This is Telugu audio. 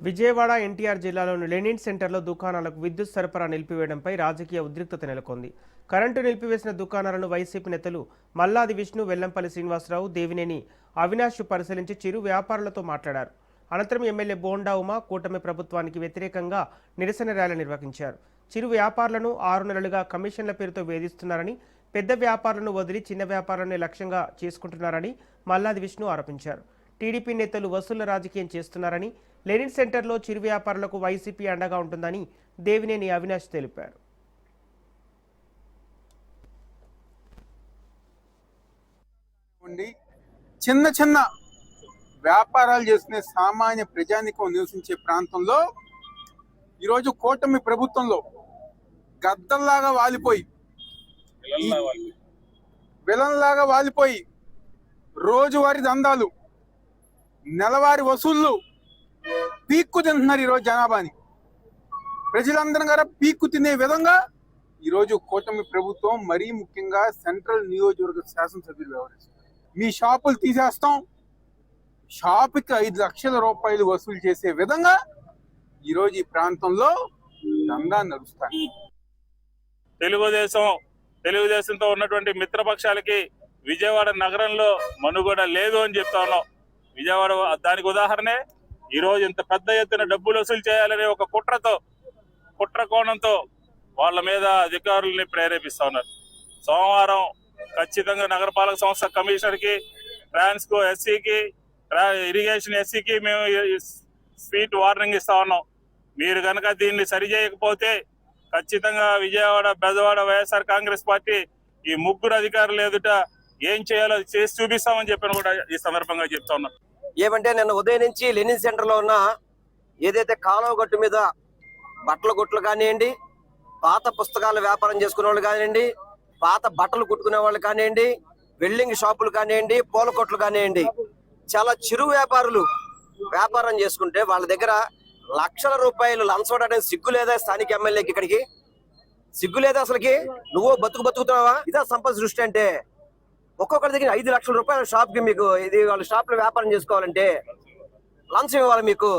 విజయవాడ ఎన్టీఆర్ జిల్లాలోని లెనిన్ సెంటర్లో దుకాణాలకు విద్యుత్ సరఫరా నిలిపివేయడంపై రాజకీయ ఉద్రిక్తత నెలకొంది. కరెంటు నిలిపివేసిన దుకాణాలను వైసీపీ నేతలు మల్లాది విష్ణు, వెల్లంపల్లి శ్రీనివాసరావు, దేవినేని అవినాష్ పరిశీలించి చిరు వ్యాపారులతో మాట్లాడారు. అనంతరం ఎమ్మెల్యే బోండా ఉమా కూటమి ప్రభుత్వానికి వ్యతిరేకంగా నిరసన ర్యాలీ నిర్వహించారు. చిరు వ్యాపారులను 6 నెలలుగా కమిషన్ల పేరుతో వేధిస్తున్నారని, పెద్ద వ్యాపారులను వదిలి చిన్న వ్యాపారులను లక్ష్యంగా చేసుకుంటున్నారని మల్లాది విష్ణు ఆరోపించారు. టీడీపీ నేతలు వసూళ్ల రాజకీయం చేస్తున్నారని, లెనిన్ సెంటర్లో చిరు వ్యాపారులకు వైసీపీ అండగా ఉంటుందని దేవినేని అవినాష్ తెలిపారు. చిన్న చిన్న వ్యాపారాలు చేసుకునే సామాన్య ప్రజానికం నివసించే ప్రాంతంలో ఈరోజు కూటమి ప్రభుత్వంలో గద్దల్లాగా వాలిపోయి విలన్లాగా వాలిపోయి రోజువారీ దందాలు, నెలవారీ వసూళ్లు పీక్కు తింటున్నారు. ఈరోజు జనాభాని ప్రజలందరూ గారు పీక్కు తినే విధంగా ఈరోజు కూటమి ప్రభుత్వం, మరీ ముఖ్యంగా సెంట్రల్ నియోజకవర్గ శాసనసభ్యులు వ్యవహరిస్తారు. మీ షాపులు తీసేస్తాం, షాపుకి 5 లక్షల రూపాయలు వసూలు చేసే విధంగా ఈరోజు ఈ ప్రాంతంలో దందా నడుస్తాయి. తెలుగుదేశంతో ఉన్నటువంటి మిత్రపక్షాలకి విజయవాడ నగరంలో మనుగడ లేదు అని చెప్తా ఉన్నాం. విజయవాడ దానికి ఉదాహరణే ఈరోజు ఇంత పెద్ద ఎత్తున డబ్బులు వసూలు చేయాలనే ఒక కుట్ర కోణంతో వాళ్ళ మీద అధికారుల్ని ప్రేరేపిస్తా ఉన్నారు. సోమవారం ఖచ్చితంగా నగరపాలక సంస్థ కమిషనర్కి, ట్రాన్స్కో ఎస్సీకి, ఇరిగేషన్ ఎస్సీకి మేము స్వీట్ వార్నింగ్ ఇస్తా ఉన్నాం. మీరు కనుక దీన్ని సరిచేయకపోతే ఖచ్చితంగా విజయవాడ, బెజవాడ వైఎస్ఆర్ కాంగ్రెస్ పార్టీ ఈ 3 అధికారులు ఎదుట ఏం చేయాలో చేసి చూపిస్తామని చెప్పని కూడా ఈ సందర్భంగా చెప్తా ఉన్నాం. ఏమంటే నిన్న ఉదయం నుంచి లెనిన్ సెంటర్ లో ఉన్న ఏదైతే కాలువ గట్టు మీద బట్టల గుట్లు కానివ్వండి, పాత పుస్తకాల వ్యాపారం చేసుకునే వాళ్ళు కానివ్వండి, పాత బట్టలు కుట్టుకునే వాళ్ళు కానివ్వండి, వెల్డింగ్ షాపులు కానివ్వండి, పూల కొట్లు కానివ్వండి, చాలా చిరు వ్యాపారులు వ్యాపారం చేసుకుంటే వాళ్ళ దగ్గర లక్షల రూపాయలు లంచం సిగ్గు లేదా? స్థానిక ఎమ్మెల్యేకి ఇక్కడికి సిగ్గు లేదా? అసలుకి నువ్వు బతుకుతున్నావా? ఇదా సంపద సృష్టి అంటే? ఒక్కొక్కరి దగ్గర 5 లక్షల రూపాయల షాప్ కి మీకు ఇది వాళ్ళ షాప్ లో వ్యాపారం చేసుకోవాలంటే లంచం ఇవ్వాలి మీకు.